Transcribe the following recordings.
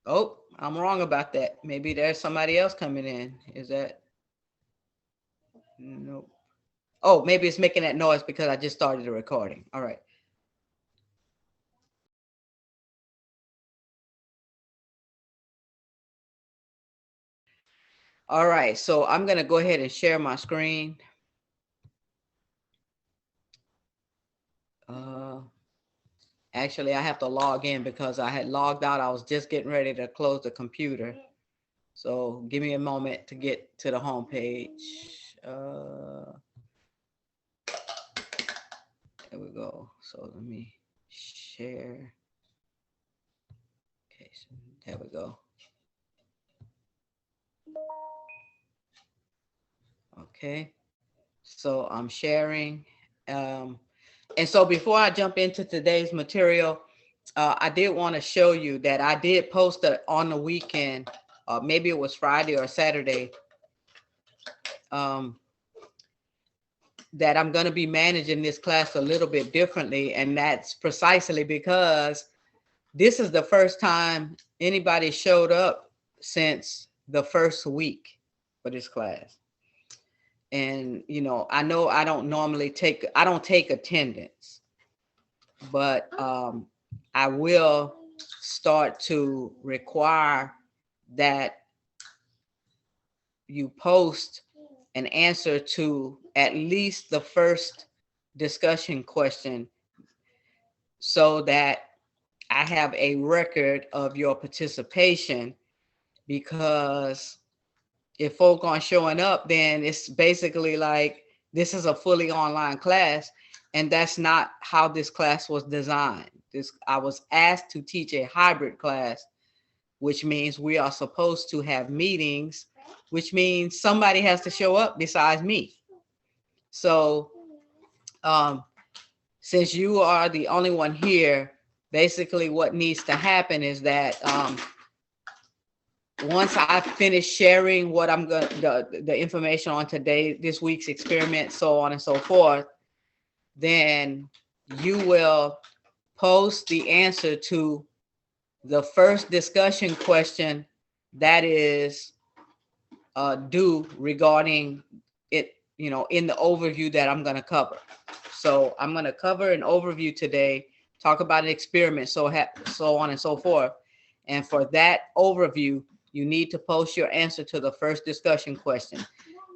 Oh, I'm wrong about that. Maybe there's somebody else coming in. Is that? Nope. Oh, maybe it's making that noise because I just started the recording. All right. All right, so I'm gonna go ahead and share my screen. Uh, Actually, I have to log in because I had logged out. I was just getting ready to close the computer. So give me a moment to get to the home page. There we go. So let me share. Okay, so there we go. Okay, so I'm sharing. And so before I jump into today's material, I did want to show you that I did post it on the weekend. Maybe it was Friday or Saturday. Um, that I'm going to be managing this class a little bit differently. And that's precisely because this is the first time anybody showed up since the first week for this class. And, you know I don't normally take attendance, but I will start to require that you post an answer to at least the first discussion question so that I have a record of your participation, because if folk aren't showing up, then it's basically like this is a fully online class, and that's not how this class was designed. I was asked to teach a hybrid class, which means we are supposed to have meetings, which means somebody has to show up besides me. So since you are the only one here, basically what needs to happen is that once I finish sharing what I'm going the information on this week's experiment, so on and so forth, then you will post the answer to the first discussion question that is due regarding it, in the overview that I'm going to cover. So I'm going to cover an overview today, talk about an experiment, so on and so forth. And for that overview, you need to post your answer to the first discussion question.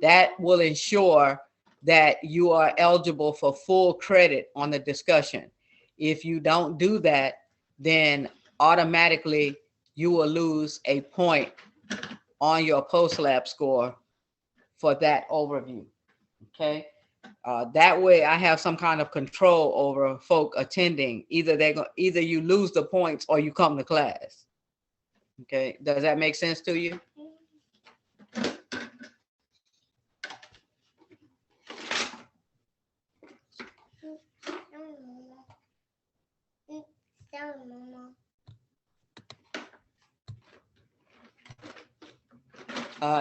That will ensure that you are eligible for full credit on the discussion. If you don't do that, then automatically you will lose a point on your post-lab score for that overview. Okay. That way I have some kind of control over folk attending. Either you lose the points or you come to class. Okay. Does that make sense to you?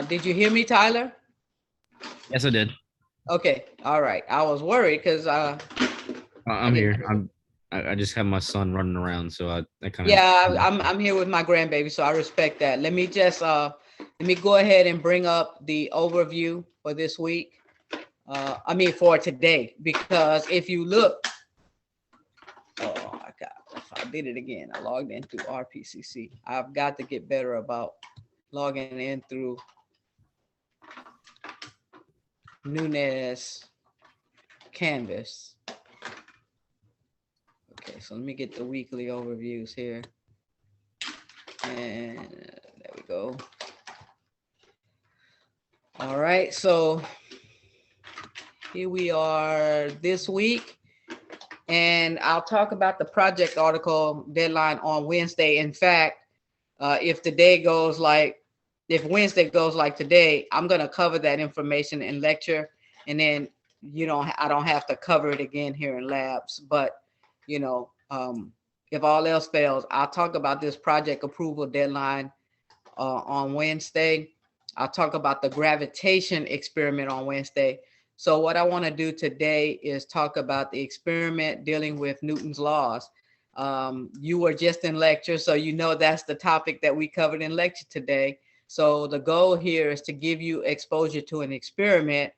Did you hear me, Tyler? Yes, I did. Okay. All right. I was worried because I'm here. I just have my son running around, so I kind of. Yeah, I'm here with my grandbaby, so I respect that. Let me just let me go ahead and bring up the overview for this week. For today, because if you look, oh my God, I did it again. I logged in through RPCC. I've got to get better about logging in through Nunez Canvas. Okay, so let me get the weekly overviews here. And there we go. All right, so here we are this week, and I'll talk about the project article deadline on Wednesday. In fact, if Wednesday goes like today, I'm going to cover that information in lecture, and then I don't have to cover it again here in labs. But if all else fails, I'll talk about this project approval deadline on Wednesday. I'll talk about the gravitation experiment on Wednesday. So what I want to do today is talk about the experiment dealing with Newton's laws. You were just in lecture, so you know that's the topic that we covered in lecture today. So the goal here is to give you exposure to an experiment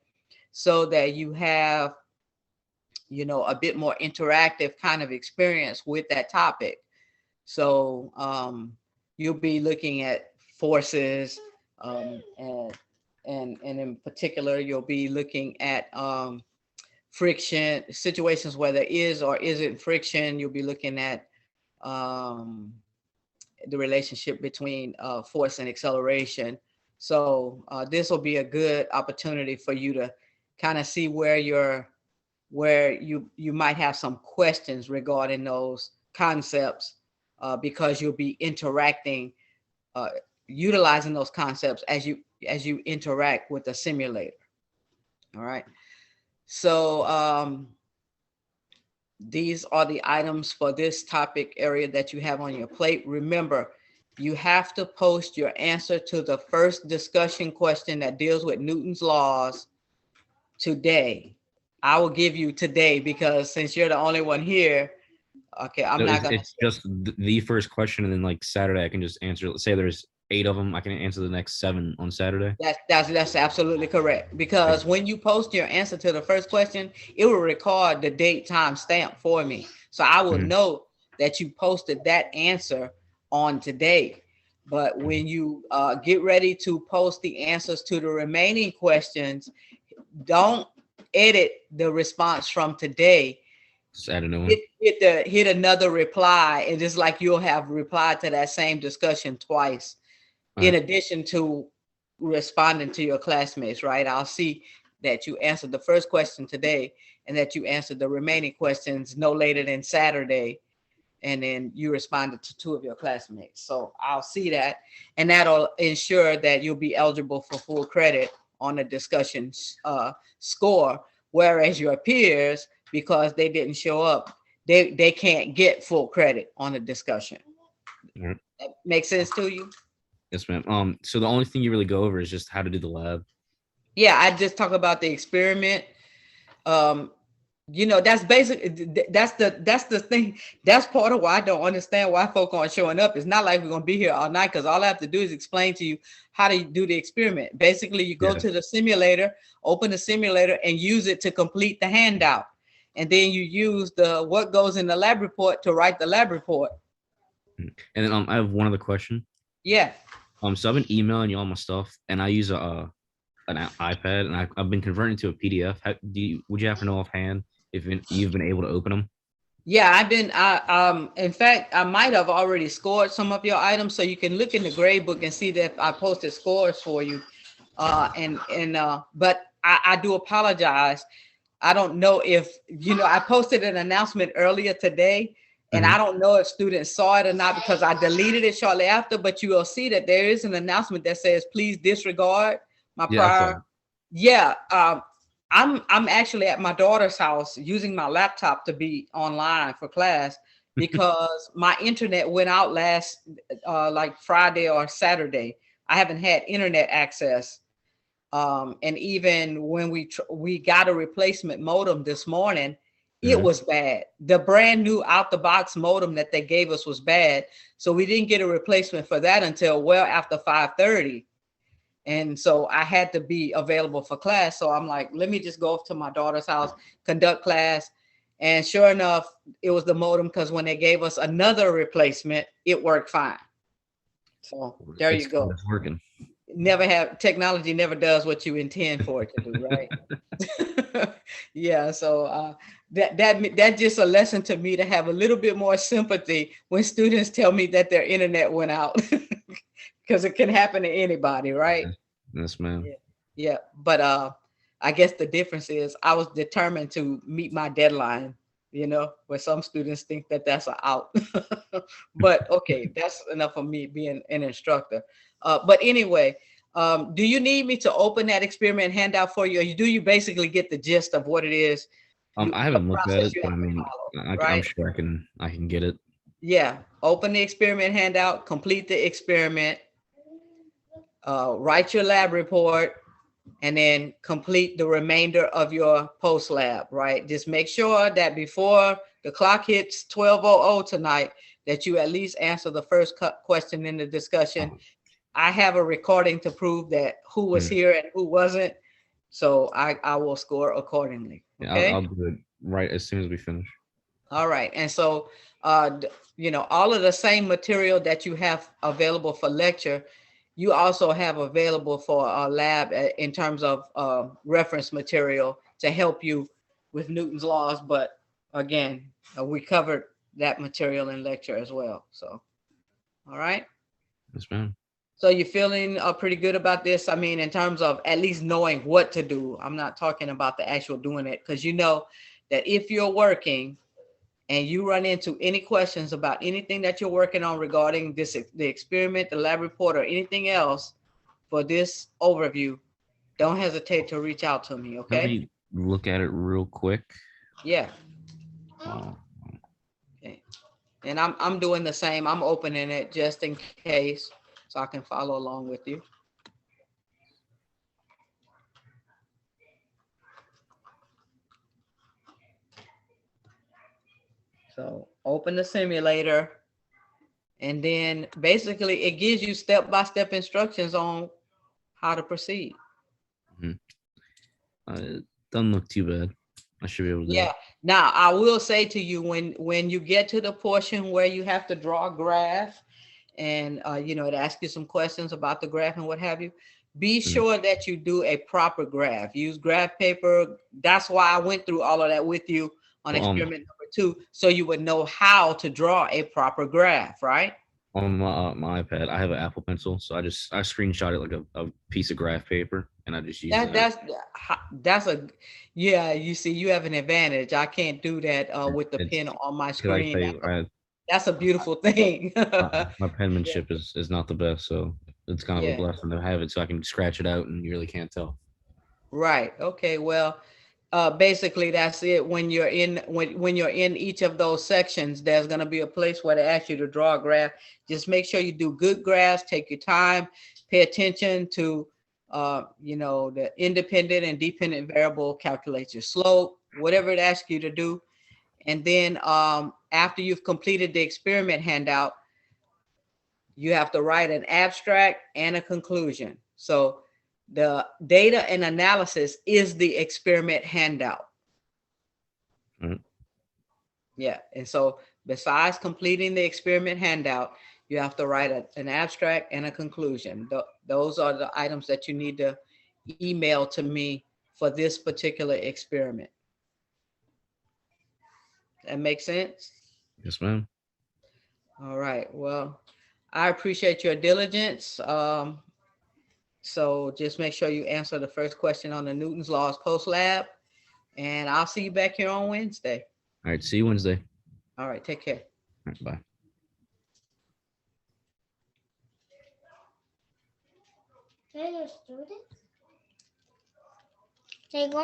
so that you have, a bit more interactive kind of experience with that topic. So you'll be looking at forces, and in particular, you'll be looking at friction situations where there is or isn't friction. You'll be looking at um, the relationship between force and acceleration. So this will be a good opportunity for you to kind of see where you might have some questions regarding those concepts, because you'll be interacting, uh, utilizing those concepts as you interact with the simulator. All right. So these are the items for this topic area that you have on your plate. Remember, you have to post your answer to the first discussion question that deals with Newton's laws today. I will give you today because since you're the only one here, okay, I'm So not gonna. it's just the first question, and then like Saturday I can just answer. Let's say there's 8 of them, I can answer the next 7 on Saturday. That's absolutely correct, because when you post your answer to the first question, it will record the date time stamp for me, so I will know that you posted that answer on today. But when you get ready to post the answers to the remaining questions, don't edit the response from today. Just add a new one. Hit another reply, and it's like you'll have replied to that same discussion twice, in addition to responding to your classmates, right? I'll see that you answered the first question today and that you answered the remaining questions no later than Saturday, and then you responded to 2 of your classmates. So I'll see that, and that'll ensure that you'll be eligible for full credit on the discussion score, whereas your peers, because they didn't show up, they can't get full credit on the discussion. That makes sense to you? Yes, ma'am. So the only thing you really go over is just how to do the lab. Yeah, I just talk about the experiment. That's basic. That's the thing. That's part of why I don't understand why folk aren't showing up. It's not like we're gonna be here all night, because all I have to do is explain to you how to do the experiment. Basically, you go to the simulator, open the simulator, and use it to complete the handout, and then you use the what goes in the lab report to write the lab report. And then I have one other question. Yeah. So I've been emailing you all my stuff, and I use an iPad, and I've been converting to a PDF. Would you happen to know offhand if you've been able to open them? Yeah, I've been. In fact, I might have already scored some of your items, so you can look in the grade book and see that I posted scores for you. But I do apologize. I don't know if I posted an announcement earlier today, and I don't know if students saw it or not because I deleted it shortly after. But you will see that there is an announcement that says, "Please disregard my prior." Yeah. I'm actually at my daughter's house using my laptop to be online for class because my internet went out last like Friday or Saturday. I haven't had internet access. And even when we got a replacement modem this morning, it was bad. The brand new out the box modem that they gave us was bad. So we didn't get a replacement for that until well after 5:30. And so I had to be available for class. So I'm like, let me just go up to my daughter's house, conduct class. And sure enough, it was the modem, because when they gave us another replacement, it worked fine. So there you go. It's working. Technology never does what you intend for it to do, right? Yeah. So that's just a lesson to me to have a little bit more sympathy when students tell me that their internet went out. Because it can happen to anybody, right? Yes, ma'am. Yeah. But I guess the difference is I was determined to meet my deadline, where some students think that that's an out. But okay, that's enough of me being an instructor. But anyway, do you need me to open that experiment handout for you, or do you basically get the gist of what it is? I haven't looked at it, but I mean, I'm sure I can get it. Yeah. Open the experiment handout, complete the experiment, write your lab report, and then complete the remainder of your post lab, right? Just make sure that before the clock hits 12:00 tonight, that you at least answer the first question in the discussion. I have a recording to prove that who was here and who wasn't. So I will score accordingly. Yeah, Okay. I'll do it right as soon as we finish. All right. And so, all of the same material that you have available for lecture, you also have available for a lab in terms of reference material to help you with Newton's laws. But again, we covered that material in lecture as well. So, all right. Yes, ma'am. So you're feeling pretty good about this? I mean, in terms of at least knowing what to do. I'm not talking about the actual doing it, because you know that if you're working and you run into any questions about anything that you're working on regarding this, the experiment, the lab report, or anything else for this overview, don't hesitate to reach out to me, Let okay? me look at it real quick. Yeah. Oh, Okay. And I'm doing the same. I'm opening it just in case so I can follow along with you. So open the simulator, and then basically it gives you step-by-step instructions on how to proceed. it doesn't look too bad. I should be able to do Yeah. it. Now I will say to you, when you get to the portion where you have to draw a graph, and it asks you some questions about the graph and what have you, be sure that you do a proper graph. Use graph paper. That's why I went through all of that with you on experiment number 2, so you would know how to draw a proper graph, right? On my iPad, I have an Apple Pencil, so I screenshot it like a piece of graph paper, and I just use that. That's a, yeah. You see, you have an advantage. I can't do that with the pen on my screen. That's a beautiful thing. My penmanship is not the best, so it's kind of a blessing to have it, so I can scratch it out, and you really can't tell. Right. Okay. Well, basically that's it. When you're in each of those sections, there's going to be a place where they ask you to draw a graph. Just make sure you do good graphs. Take your time. Pay attention to the independent and dependent variable. Calculate your slope, whatever it asks you to do. And then after you've completed the experiment handout, you have to write an abstract and a conclusion. So the data and analysis is the experiment handout. Mm-hmm. Yeah. And so besides completing the experiment handout, you have to write an abstract and a conclusion. Those are the items that you need to email to me for this particular experiment. That makes sense? Yes, ma'am. All right. Well, I appreciate your diligence. So just make sure you answer the first question on the Newton's Laws Post Lab, and I'll see you back here on Wednesday. All right. See you Wednesday. All right. Take care. All right, bye. Hey, students. They go